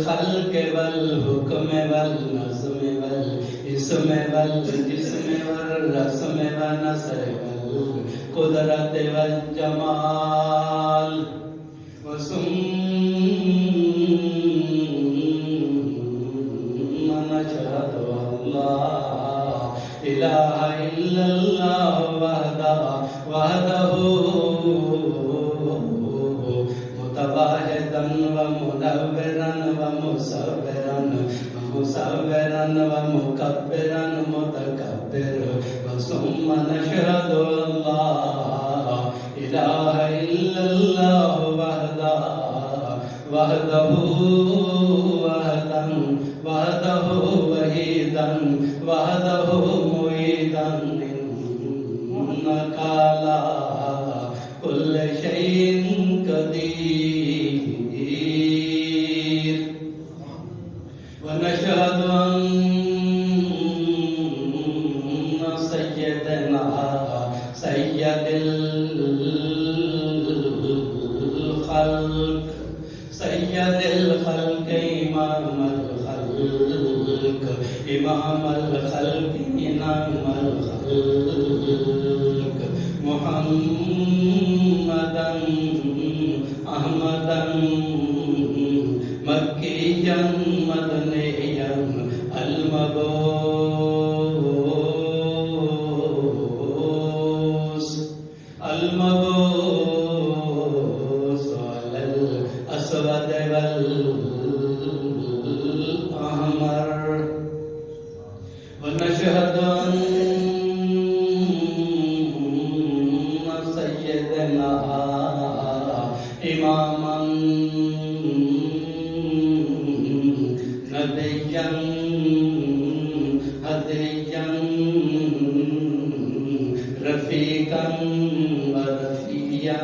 الخلق والحکم والنظم والاسم والجسم والرسم ونسر والقدرة والجمال ثم نشهد أن لا إله إلا الله وحده متواحدا ومنورا ومصورا ومكبرا متكبر ثم نشهد أن لا إله إلا الله وحده وحيدا وحده معيدا إنك على كل شيء قدير ونشهد أن سيدنا سيد الخلق إمام الخلق محمدا أحمدا مكيا مدنيا المبعوث على الأسود والأحمر ونشهد أن سيدنا إماما نبيا هديا رفيقا ورفيا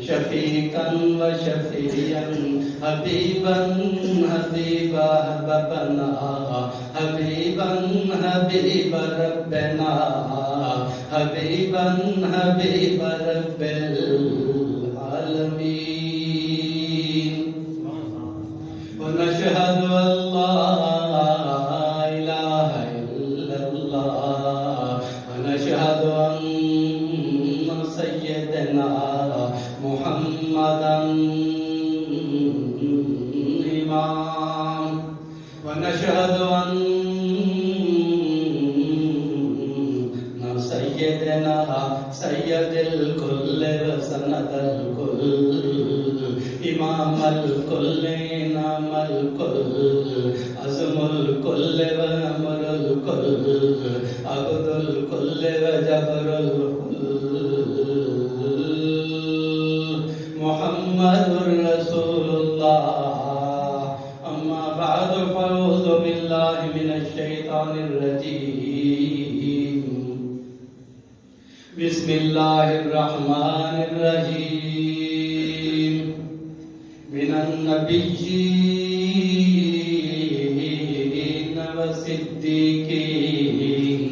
شفيقا وشفيا حبيبا حبيبنا حبيبا حبيب ربنا حبيبا حبيب رب العالمين ونشهد أن لا إله إلا الله ونشهد أن سيدنا محمدا إمام ونشهد أن سيدنا سيد الكل وسند الكل إمام الكل إمام الكل عزم الكل وأمر الكل عبد الكل وجبر الكل محمد رسول الله. أما بعد فأعوذ بالله من الشيطان الرجيم. بسم الله الرحمن الرحيم. من النبيين والصديقين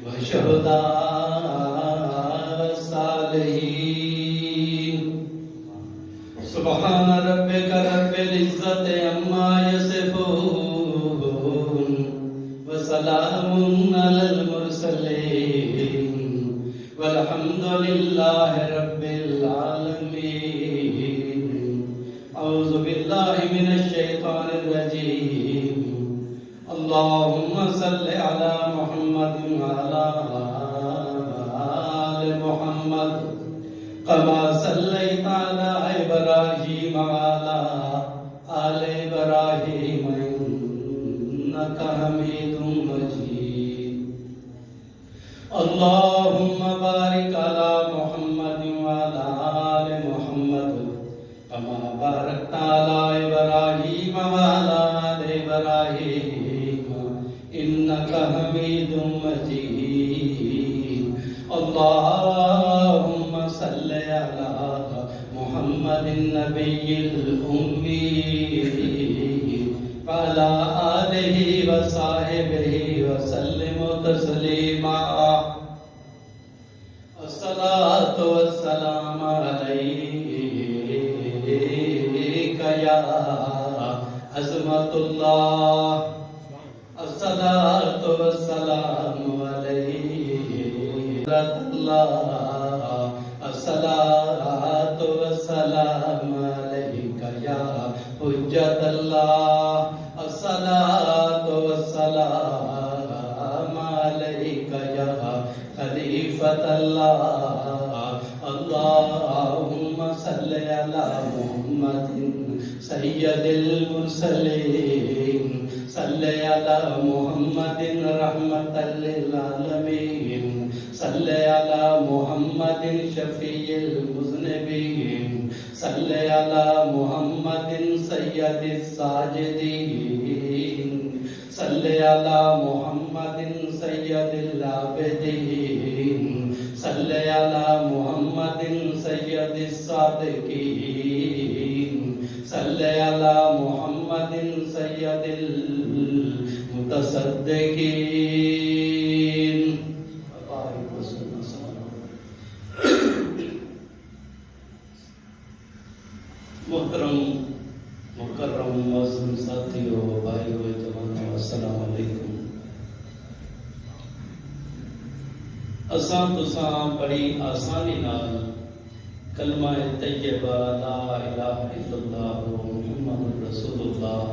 والشهداء والصالحين. سبحان ربك رب العزة عما يصفون وسلام على المرسلين والحمد لله رب العالمين. أعوذ بالله من الشيطان الرجيم. اللهم صل على محمد وعلى آل محمد كما صليت على إبراهيم وعلى آل إبراهيم إنك حميد مجيد. اللهم بارك على محمد وعلى آل محمد كما باركت على إبراهيم وعلى آل إبراهيم إنك حميد مجيد. اللهم صل على محمد النبي الأمي وعلى آله وصحبه وسلم تسليما. الصلاة والسلام عليك يا عظمة الله. الصلاة والسلام علیہ اللہ الصلاۃ والسلام علیک یا حجت اللہ الصلاۃ والسلام علیک یا خلیفۃ اللہ اللہم صلی علی محمد سید المرسلین صلی علی محمد رحمۃ للعالمین صلی علی محمد شفیع المذنبین صلی علی محمد سید الساجدین صلی علی محمد سید العابدین صلی علی محمد سید الصادقین صلی علی محمد سید المتصدقین. محترم مکرم معزز ساتھیو بھائیو جوانو السلام علیکم. اساں تساں بڑی آسانی نال کلمہ طیبہ لا الہ الا اللہ محمد رسول اللہ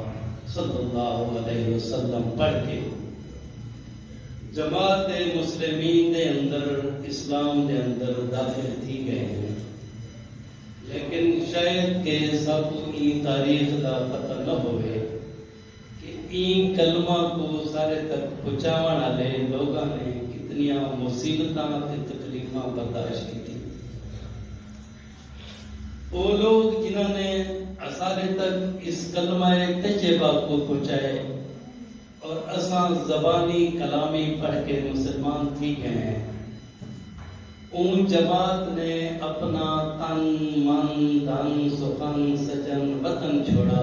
صلی اللہ علیہ وسلم پڑھ کے جماعت مسلمین دے اندر اسلام دے اندر داخل تھی گئے ہیں، لیکن شاید کہ سب کی تاریخ دا پتہ نہ ہوئے کہ این کلمہ کو سارے تک پہنچاون والے لوگاں نے کتنیاں مصیبتاں تے تکلیفاں برداشت کی. وہ لوگ جنہوں نے سارے تک اس کلمہ طیبہ کو پہنچائے اور اساں زبانی کلامی پڑھ کے مسلمان تھی گئے ہیں، ان جماعت نے اپنا تن من دھن سخن سجن وطن چھوڑا،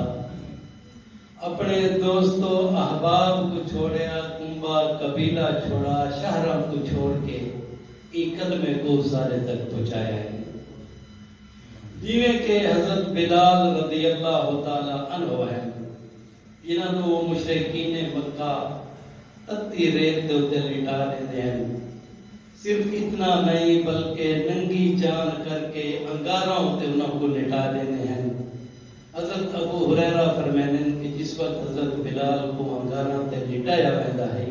اپنے دوستوں احباب کو چھوڑیا، کنبا قبیلہ چھوڑا، شہروں کو چھوڑ کے یہ کلمے کو سارے تک پہنچایا ہے. جیویں کہ حضرت بلال رضی اللہ تعالی عنہ ہے، جنہوں نے وہ مشرکین مکہ تتی ریت دے اتنے لٹا دیتے ہیں. صرف اتنا نہیں بلکہ ننگی جان کر کے انگاراں تے انہوں کو لٹا دیتے ہیں. حضرت ابو ہریرہ فرماتے ہیں کہ جس وقت حضرت بلال کو انگاراں تے لٹایا ویندا ہے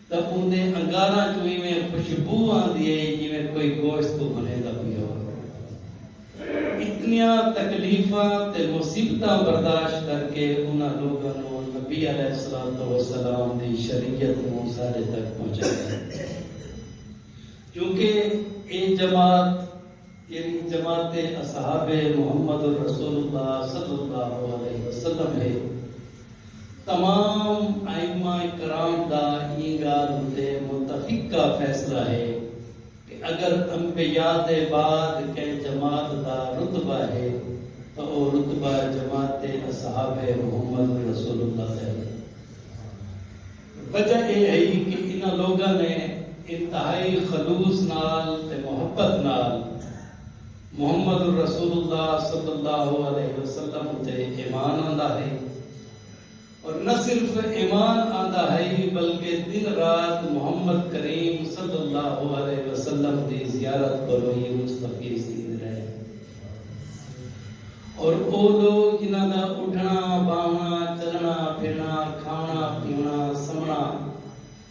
تب اندے انگاراں چوئی میں خوشبو آندی ہے جویں کوئی گوشت کو بنے دا پیا ہو. اتنیاں تکلیفاں تے مصیبتاں برداشت کر کے انہاں لوگاں نو نبی علیہ الصلوۃ والسلام دی شریعت نو سارے تک پہنچایا. کیونکہ یہ جماعت یعنی جماعت اصحاب محمد رسول اللہ صلی اللہ علیہ وسلم ہے. تمام ائمہ کرام دا یہ گال تے متفق کا فیصلہ ہے کہ اگر انبیاء دے بعد کے جماعت دا رتبہ ہے تو وہ رتبہ جماعت اصحاب محمد رسول اللہ ہے. وجہ یہ ہے کہ انہاں لوگاں نے انتہائی خلوص نال تے محبت نال محمد رسول اللہ صلی اللہ علیہ وسلم تے ایمان آندا ہے، اور نہ صرف ایمان آندا ہے بلکہ دن رات محمد کریم صلی اللہ علیہ وسلم دی زیارت کرو یہ مستفیض دین رہے. اور وہ لوگ جنہاں دا اٹھنا باونا چلنا پھرنا کھانا پینا سمنا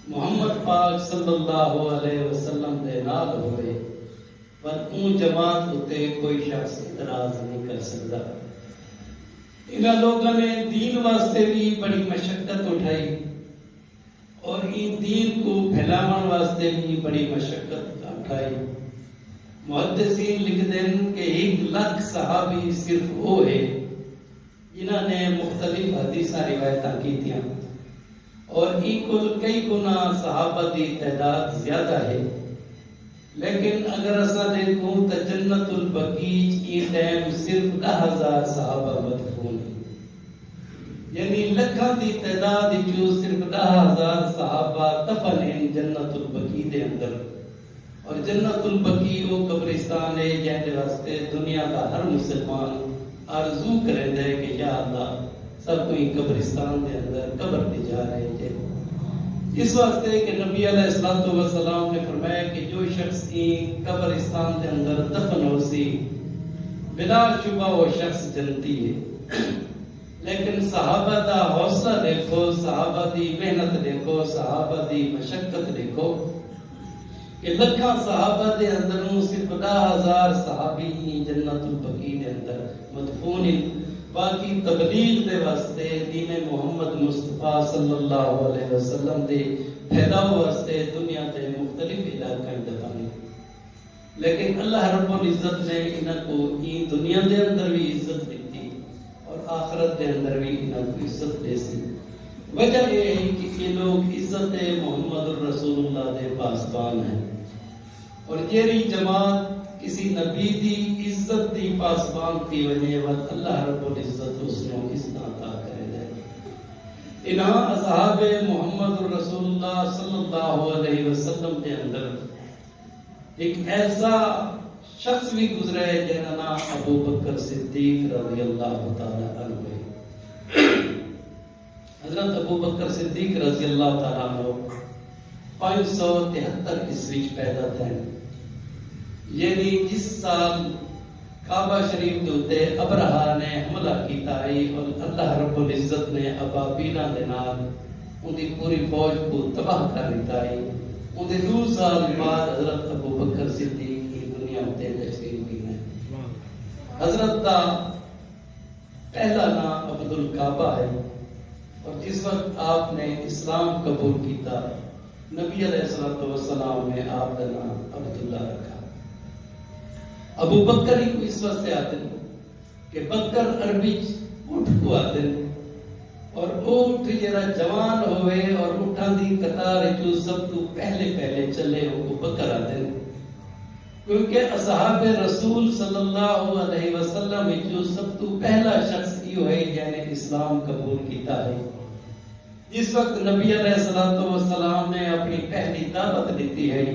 محمد پاک صلی اللہ علیہ وسلم دے نال ہوئے، پر اون جماعت ہوتے کوئی شخص اعتراض نہیں کر سکتا. انہاں لوگوں نے دین واسطے بھی بڑی مشقت اٹھائی اور ان دین کو پھیلاون واسطے بھی بڑی مشقت اٹھائی. محدثین لکھتے ہیں کہ 1,00,000 صحابی صرف وہ ہے جنہوں نے مختلف حدیثاں روایتاں کیتیاں، اور یہ کل کئی گنا صحابہ دی تعداد زیادہ ہے. لیکن اگر اساں دیکھوں تو جنت البقیع یہ ٹائم صرف 10,000 صحابہ مدفون ہیں، یعنی لکھاں دی تعداد جو صرف 10,000 صحابہ دفن ہیں جنت البقیع دے اندر. اور جنت البقیع وہ قبرستان ہے جہاں واسطے دنیا کا ہر مسلمان آرزو کرے کہ یا اللہ سب کوئی قبرستان دے اندر قبر دی جا رہے تھے. اس واسطے کہ نبی علیہ الصلوۃ والسلام نے فرمایا کہ جو شخص این قبرستان کے اندر دفن ہو سی بلا شبہ وہ شخص جنتی ہے. لیکن صحابہ دا حوصلہ دیکھو، صحابہ دی محنت دیکھو، صحابہ دی مشقت دیکھو کہ لکھاں صحابہ دے اندر صرف 10,000 صحابی ہی جنت البقیع دے اندر مدفون ہیں. باقی تبلیغ دے واسطے دین محمد مصطفیٰ صلی اللہ علیہ وسلم دے پھیلاؤ واسطے دنیا دے مختلف علاقے دفن ہیں. لیکن اللہ رب العزت نے انہاں کو این دنیا دے اندر بھی عزت دیتی اور آخرت دے اندر بھی انہاں کو عزت دے سی. وجہ یہ ہے کہ یہ لوگ عزت محمد الرسول اللہ دے پاسبان ہیں، اور جیری جماعت کسی نبی دی عزت دی پاسبان کی وجہ وقت اللہ رب العزت اس نے عزت عطا کرے دے. انہاں اصحاب محمد الرسول اللہ صلی اللہ علیہ وسلم کے اندر ایک ایسا شخص بھی گزرا ہے جنہاں نام ابو بکر صدیق رضی اللہ تعالی عنہ ہے. حضرت ابو بکر صدیق رضی اللہ تعالی عنہ 573 عیسوی پیدا تھے. یعنی جس سال کعبہ شریف کے اوتے ابرہا نے حملہ کیتا ہے اور اللہ رب العزت نے ابابیلاں دے نال ان دی پوری فوج کو تباہ کر دیتا ہے. ان دے 2 سال بعد حضرت ابو بکر صدیق کی دنیا تے تشریف کی ہے. حضرت دا پہلا نام عبد الکعبہ ہے، اور جس وقت آپ نے اسلام قبول کیتا نبی علیہ الصلوۃ والسلام نے آپ کا نام عبداللہ رکھا. ابو بکر ہی کو اس واسطے آتے ہیں کہ بکر عربی اٹھ کو آتے ہیں، اور اٹھ جڑا جوان ہوئے اور اٹھاں دی قطار جو سب تو پہلے چلے وہ بکر آتے ہیں. کیونکہ اصحاب رسول صلی اللہ علیہ وسلم جو سب تو پہلا شخص یہ ہے جنہیں اسلام قبول کیتا ہے. جس وقت نبی علیہ الصلوۃ والسلام نے اپنی پہلی دعوت دیتی ہے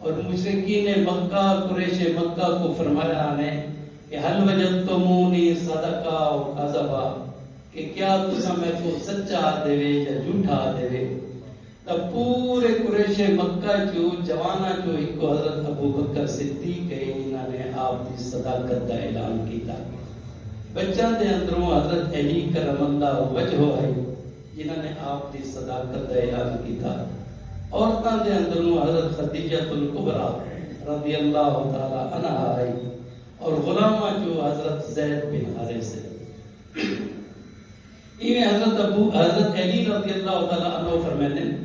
اور مشرکین مکہ قریش مکہ کو فرمایا ہے کہ حل وجدتمونی صدقہ و کذبا، کہ کیا تساں میں کو سچا دے یا جھوٹا دے. تب پورے قریش مکہ جو جوانا جو ایک حضرت ابو بکر صدیق ہے انہوں نے آپ کی صداقت کا اعلان کیتا. بچوں دے اندروں حضرت علی کرم اللہ وجہ ہے جنہوں نے آپ کی صداقت کا اعلان کیتا. عورتوں کے اندروں حضرت خدیجہ الکبریٰ رضی اللہ تعالی عنہا ہے، اور غلامہ جو حضرت زید بن حارث ہے. یہ حضرت علی رضی اللہ تعالی عنہ فرماتے ہیں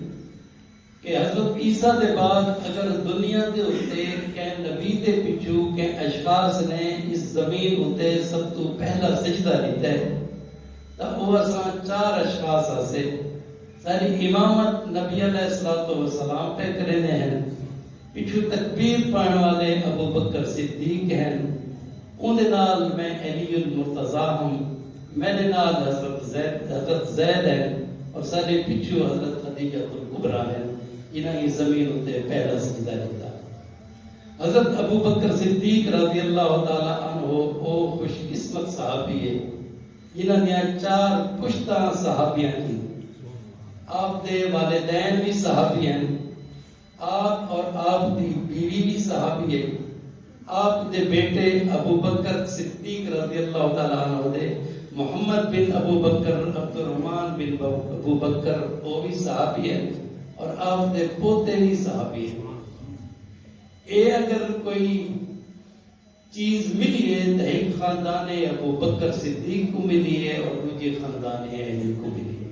کہ حضرت عیسیٰ دے بعد اگر دنیا دے ہوتے کہ نبی دے پچھو کہ اشخاص نے اس زمین ہوتے سب تو پہلا سجدہ دیتا ہے تو وہ اساں 4 اشخاص آسے. ساری امامت نبی علیہ الصلوۃ والسلام پہ کرنے ہیں. پچھو تکبیر پڑھنے والے ابو بکر صدیق ہیں، ان دے نال میں علی المرتضیٰ ہوں، میرے نال حضرت زید ہیں، اور سارے پچھو حضرت خدیجہ الکبریٰ ہیں. انہاں ہی زمین ہوتے پہلا سجدہ دیتا. حضرت ابو بکر صدیق رضی اللہ تعالی عنہ او خوش قسمت صحابی ہے جنہاں نے 4 پشتاں صحابیاں کی. آپ دے والدین بھی صحابی ہیں، آپ اور آپ دی بیوی بھی صحابی ہے. آپ دے بیٹے ابو بکر صدیق رضی اللہ تعالی عنہ دے محمد بن ابو بکر عبد الرحمن بن ابو بکر وہ بھی صحابی ہیں، اور آپ دے پوتے بھی صحابی ہیں. اے اگر کوئی چیز ملی ہے تو ایک خاندان ابو بکر صدیق کو ملی ہے اور دوسری خاندان علی کو ملی ہے.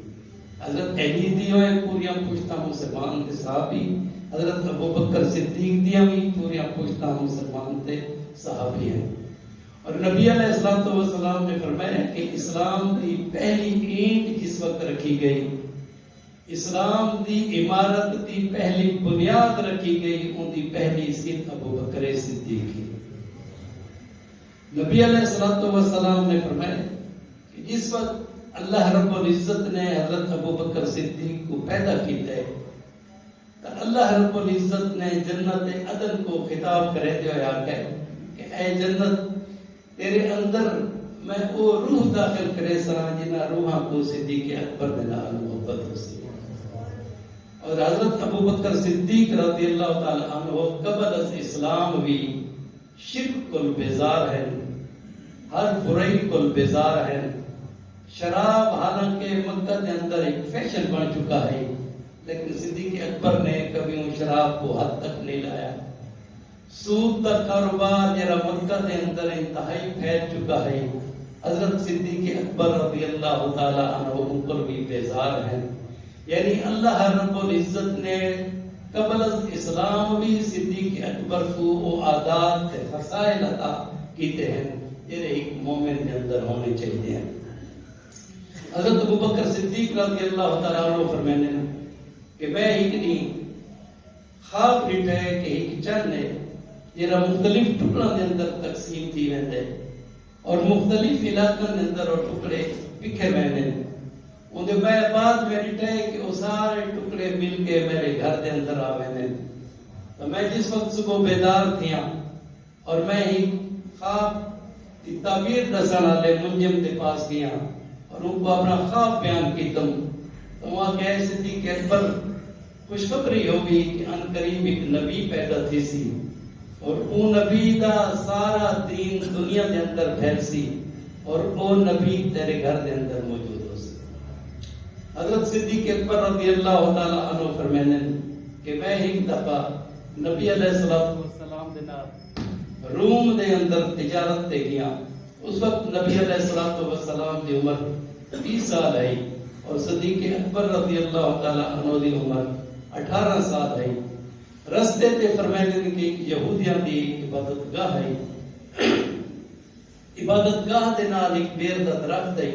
حضرت علی دیو ہے پوریاں پشتہ مسلمان کے صحابی، حضرت ابو بکر صدیق دیاں بھی پوریاں پشتہ مسلمان کے صحابی ہیں. اور نبی علیہ الصلوۃ والسلام نے فرمایا کہ اسلام کی پہلی اینٹ جس وقت رکھی گئی، اسلام دی عمارت دی پہلی بنیاد رکھی گئی، ان دی پہلی سن ابو بکر صدیق کی. نبی علیہ الصلوۃ والسلام نے فرمایا کہ جس وقت اللہ رب العزت نے حضرت ابو بکر صدیق کو پیدا کیتا ہے تو اللہ رب العزت نے جنت عدن کو خطاب کرے دیا کہ اے جنت تیرے اندر میں وہ روح داخل کرے سا جنہ روحاں کو صدیق اکبر دے نال محبت ہو سی. اور حضرت ابو بکر صدیق رضی اللہ تعالی عنہ قبل از اسلام بھی شرک کل بیزار ہیں، ہر برائی کل بیزار ہیں۔ شراب حالانکہ مکہ کے اندر ایک فیشن بن چکا ہے، لیکن صدیق اکبر نے کبھی ان شراب کو حد تک نہیں لایا۔ سود کا کاروبار جرا مکہ کے اندر انتہائی پھیل چکا ہے، حضرت صدیق اکبر رضی اللہ تعالی عنہ ان پر بھی بیزار ہیں۔ یعنی اللہ رب العزت نے قبل از اسلام بھی صدیق اکبر کو وہ عادات خصائل عطا کیتے ہیں یہ ایک مومن کے اندر ہونے چاہیے ہیں۔ حضرت ابو بکر صدیق رضی اللہ تعالیٰ عنہ فرمانے کہ میں ایک نہیں خواب ڈٹھا ہے کہ ایک چند ہے جرا مختلف ٹکڑوں کے اندر تقسیم تھی ویندے اور مختلف علاقوں کے اندر اور ٹکڑے پکھے ویندے، ان کے بعد میں ڈٹھا ہے کہ وہ سارے ٹکڑے مل کے میرے گھر کے اندر آ ویندے۔ تو میں جس وقت صبح بیدار تھیا اور میں ایک خواب کی تعبیر دسن والے منجم کے پاس گیا اور ان کو اپنا خواب بیان کیتم، تو وہاں کہے صدیق اکبر خوشخبری ہوگی کہ ان قریب ایک نبی پیدا تھی سی اور وہ نبی دا سارا دین دنیا کے اندر پھیل سی اور وہ نبی تیرے گھر کے اندر موجود ہو سی۔ حضرت صدیق اکبر رضی اللہ تعالی عنہ فرمانے کہ میں ایک دفعہ نبی علیہ السلام دے نال روم دے اندر تجارت تے گیا۔ اس وقت نبی علیہ السلام دی عمر 30 سال ہے اور صدیق اکبر رضی اللہ تعالی عنہ دی عمر 18 سال ہے۔ رستے تے فرمانے کہ یہودیاں دی عبادت گاہ ہے، عبادت گاہ دے نال ایک بیر دا درخت ہے۔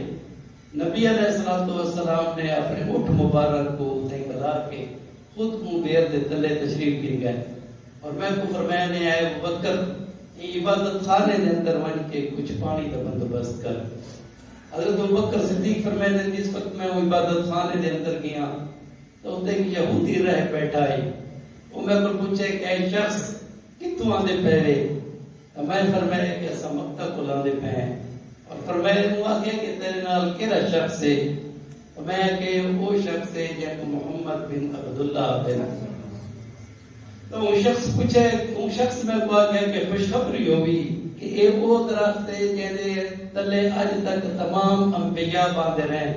نبی علیہ السلام نے اپنے اٹھ مبارک کو تے کلا کے خود کو بیر دے تلے تشریف کی گئے اور میں کو فرمایا نے آئے ابو بکر عبادت خانے دے اندر ون کے کچھ پانی کا بندوبست کر۔ حضرت ابو بکر صدیق فرمانے جس وقت میں وہ عبادت خانے دے اندر گیا تو اتنے ایک یہودی رہ بیٹھا ہے، وہ میں کو پوچھے کہ اے شخص کتوں آندے پہرے؟ میں فرمایا کہ اسا مکہ کو لاندے پہ ہیں اور فرمایا وہ آگے کہ تیرے نال کیڑا شخص ہے؟ میں کہ وہ شخص ہے جن کو محمد بن عبداللہ بن، تو وہ شخص پوچھے وہ شخص میں کو آگے کہ خوشخبری ہوگی کہ اے وہ درخت ہے جنہیں تلے اج تک تمام انبیاء باندھے رہے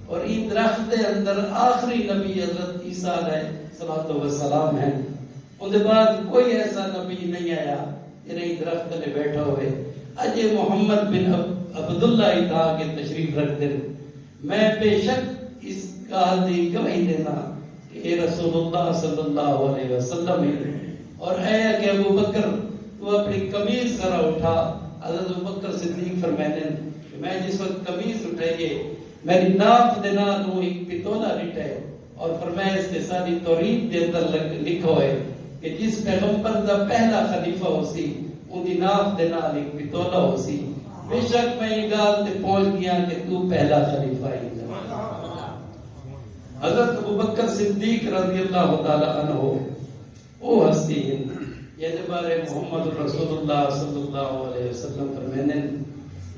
اور این درخت دے اندر آخری نبی حضرت عیسیٰ علیہ السلام ہیں، ان کے بعد کوئی ایسا نبی نہیں آیا جنہیں درخت نے بیٹھا ہوئے۔ اج محمد بن عبداللہ تھا کہ تشریف رکھ دیں، میں بے شک اس گال دی گواہی دینا کہ اے رسول اللہ صلی اللہ علیہ وسلم ہے اور اے کہ ابو بکر تو اپنی قمیض ذرا اٹھا۔ حضرت ابو بکر صدیق فرمانے کہ میں جس وقت قمیض اٹھائیے میری ناف دینا نو ایک پتولا لٹا ہے اور فرمایا اس کے ساری توریت دے اندر لکھو ہے کہ جس پیغمبر دا پہلا خلیفہ ہو سی ان دی ناف دینا ایک پتولا ہو سی، بے شک میں یہ گال تے پہنچ گیا کہ تو پہلا خلیفہ ہی۔ حضرت ابو بکر صدیق رضی اللہ تعالی عنہ وہ ہستی ہیں یہ بارے محمد رسول اللہ صلی اللہ علیہ وسلم فرمانے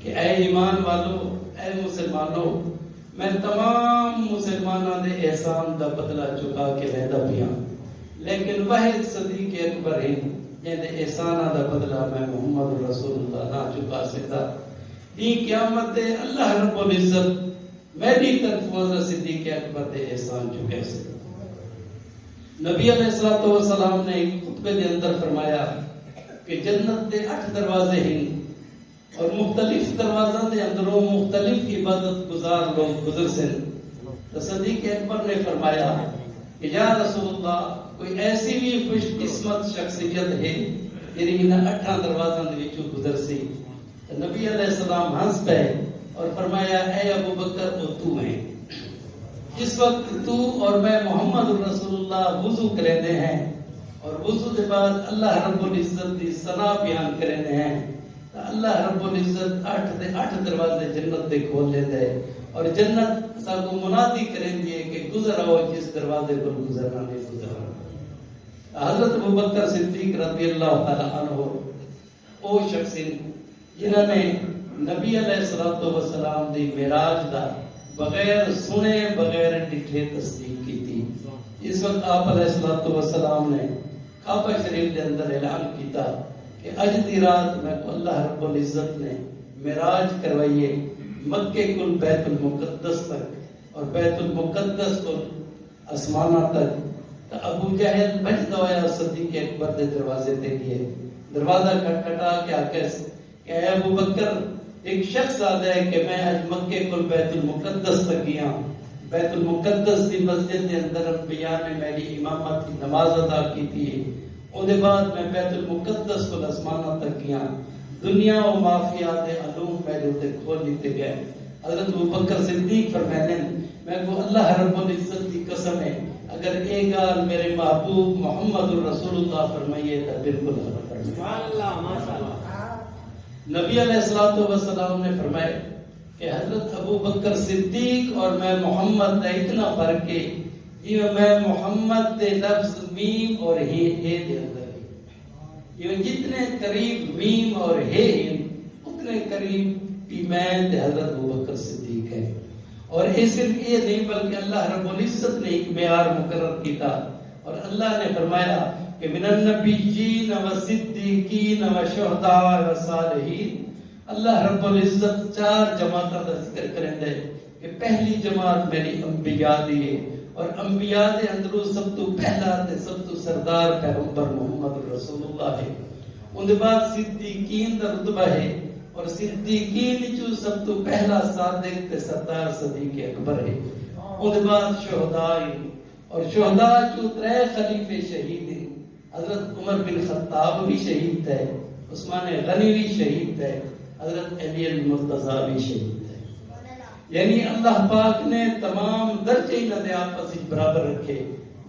کہ اے ایمان والو اے مسلمانوں میں تمام مسلمانوں دے احسان دا بدلہ چکا کے وعدہ پیا، لیکن واحد صدیق اکبر ہیں جن دے احسانہ دا بدلہ میں محمد رسول اللہ نہ چکا سکتا۔ دی قیامت دے اللہ رب العزت میری طرف حضرت صدیق اکبر دے احسان چکے سے۔ نبی علیہ السلام نے ایک خطبے دے اندر فرمایا کہ جنت دے 8 دروازے ہیں اور مختلف دروازوں دے اندروں مختلف عبادت گزار لوگ گزر سے۔ تو صدیق اکبر نے فرمایا کہ یا رسول اللہ کوئی ایسی بھی خوش قسمت شخصیت ہے جنہیں انہاں 8 دروازوں دے وچوں گزر سی؟ تو نبی علیہ السلام ہنس پے اور فرمایا اے ابو بکر وہ تو ہیں۔ جس وقت تو اور میں محمد رسول اللہ وضو کرتے ہیں اور وضو کے بعد اللہ رب العزت کی ثنا بیان کرتے ہیں تو اللہ رب العزت 8 دروازے جنت دے کھول لیتے ہیں اور جنت ساکو منادی کریں گے کہ گزر آؤ جس دروازے پر گزرنا نہیں گزرنا۔ حضرت ابو بکر صدیق رضی اللہ تعالی عنہ وہ شخص جنہوں نے نبی علیہ السلام دی معراج دا بغیر سنے بغیر ڈٹھے تصدیق کی تھی۔ اس وقت آپ علیہ الصلوۃ والسلام نے کعبہ شریف کے اندر اعلان کیتا کہ اج دی رات میں کو اللہ رب العزت نے معراج کروائیے مکے کل بیت المقدس تک اور بیت المقدس کو آسمانہ تک. تو ابو جہل بجدا ہوا صدیق اکبر دے دروازے تے گئے. دروازہ کھٹکھٹا کے آکس کہ اے ابو بکر ایک شخص آتا ہے کہ میں اج مکے کل بیت المقدس تک گیا. بیت المقدس دی مسجد کے اندر انبیاء نے میری امامت کی نماز ادا کی تھی. اس کے بعد میں بیت المقدس کو آسمانہ تک گیا. دنیا و مافیات علوم میرے تے کھول لیتے گئے. حضرت ابو بکر صدیق فرماتے ہیں میں کو اللہ رب العزت کی قسم ہے اگر ایک گال میرے محبوب محمد الرسول اللہ فرمائیے تو بالکل سبحان اللہ ماشاءاللہ. نبی علیہ الصلوۃ والسلام نے فرمایا کہ حضرت ابو بکر صدیق اور میں محمد کا اتنا فرق ہے یہ میں محمد دے لفظ میم اور ہے دے اندر ہے. یہ جتنے قریب میم اور ہے اتنے قریب بھی میں تے حضرت ابو بکر صدیق ہے. اور یہ صرف یہ نہیں بلکہ اللہ رب العزت نے ایک معیار مقرر کیتا اور اللہ نے فرمایا کہ من النبیین والصدیقین والشہداء والصالحین. اللہ رب العزت 4 جماعتوں کا ذکر کریں کہ پہلی جماعت میری انبیاء دی ہے اور انبیاء دے اندروں سب تو پہلا تے سب تو سردار پیغمبر محمد رسول اللہ ہے. ان کے بعد صدیقین دا رتبہ ہے اور صدیقین جو سب تو پہلا صادق تے سردار صدیق اکبر ہے. ان کے بعد شہداء اور شہداء جو 3 خلیفے شہید ہیں. حضرت عمر بن خطاب بھی شہید ہے, عثمان غنی بھی شہید ہے, حضرت علی المرتضیٰ بھی شہید ہے. یعنی اللہ پاک نے تمام درجے انہاں دے آپس وچ برابر رکھے.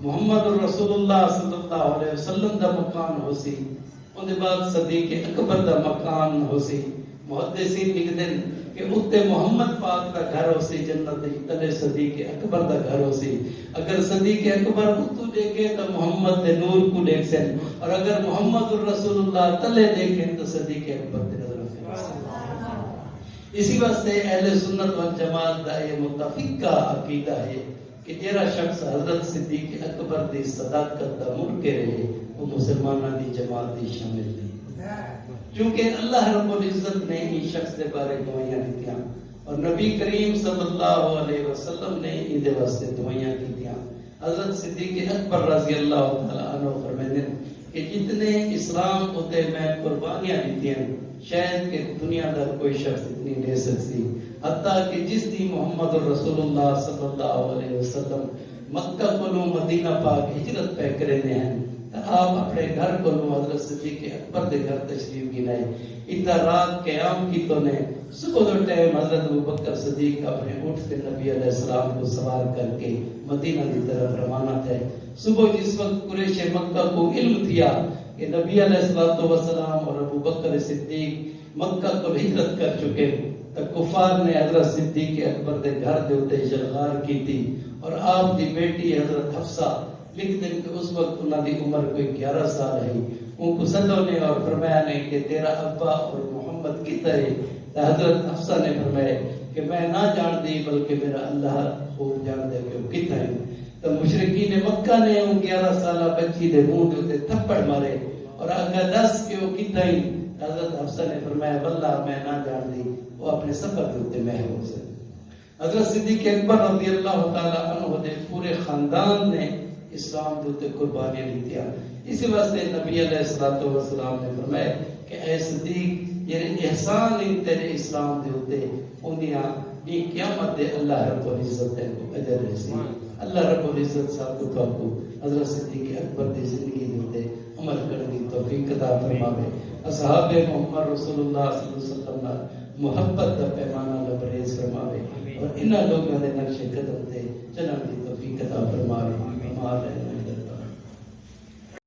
محمد رسول اللہ صلی اللہ علیہ وسلم دا مقام ہو سی, ان دے بعد صدیق اکبر دا مقام ہو سی. محدثین لکھتے ہیں کہ اتنے محمد پاک دا گھر ہو سی جنت تلے صدیق اکبر دا گھر ہو سی. اگر صدیق اکبر اتو دیکھے تو محمد دے نور کو دیکھ سن اور اگر محمد رسول اللہ تلے دیکھیں تو صدیق اکبر دے نظر آئے. اسی واسطے اہل سنت والجماعت دا یہ متفقہ عقیدہ ہے کہ جیرا شخص حضرت صدیق اکبر دی صداقت دا منکر رہے وہ مسلمانوں دی جماعت دی شامل نہیں. کیونکہ اللہ رب العزت نے اس شخص کے بارے دعائیاں دیا اور نبی کریم صلی اللہ علیہ وسلم نے ان دے واسطے دعائیاں دیا. حضرت صدیق اکبر رضی اللہ تعالی عنہ فرماتے ہیں کہ جتنے اسلام ہوتے میں قربانیاں دیتی ہیں شاید کہ دنیا کا کوئی شخص اتنی لے سکتی, حتیٰ کہ جس دی محمد رسول اللہ صلی اللہ علیہ وسلم مکہ کو مدینہ پاک ہجرت پہ کرنے ہیں آپ اپنے گھر کو حضرت صدیق اکبر دے گھر تشریف گنائے. اتنا رات قیام کی تو نے صبح دو ٹائم حضرت ابو بکر صدیق اپنے اونٹ سے نبی علیہ السلام کو سوار کر کے مدینہ کی طرف روانہ تھے. صبح جس وقت قریش مکہ کو علم تھیا کہ نبی علیہ السلام اور ابو بکر صدیق مکہ کو ہجرت کر چکے تو کفار نے حضرت صدیق اکبر دے گھر دے اوتے جلغار کی تھی اور آپ دی بیٹی حضرت حفصہ لکھتے ہیں کہ اس وقت انہوں کی عمر کوئی 11 سال ہے. ان کو سدوں نے اور فرمایا نے کہ تیرا ابا اور محمد کدھر ہے. حضرت حفصہ نے فرمایا کہ میں نہ جان دی بلکہ میرا اللہ خوب جان دے کہ وہ کدھر ہے. تو مشرکین مکہ نے ان 11 سالہ بچی دے منہ دے اوتے تھپڑ مارے اور اگر دس کہ وہ کدھر ہے. حضرت حفصہ نے فرمایا واللہ میں نہ جان دی, وہ اپنے سفر دے اوتے محفوظ ہے. حضرت صدیق اکبر رضی اللہ تعالی عنہ دے پورے خاندان نے اسلام دے اوتے قربانیاں دتیاں. اسی واسطے نبی علیہ الصلوۃ والسلام نے فرمایا کہ اے صدیق یہ احسان ہے تیرے اسلام دے اوتے اونیاں یہ قیامت دے اللہ رب العزت تے کو اجر رسی. اللہ رب العزت صاحب کو تو کو حضرت صدیق اکبر دی زندگی دے اوتے عمل کرنے کی توفیق عطا فرماوے. اصحاب محمد رسول اللہ صلی اللہ علیہ وسلم محبت دا پیمانہ لبریز فرماوے اور انہاں لوگوں دے نقش قدم تے چلن کی توفیق عطا فرماوے.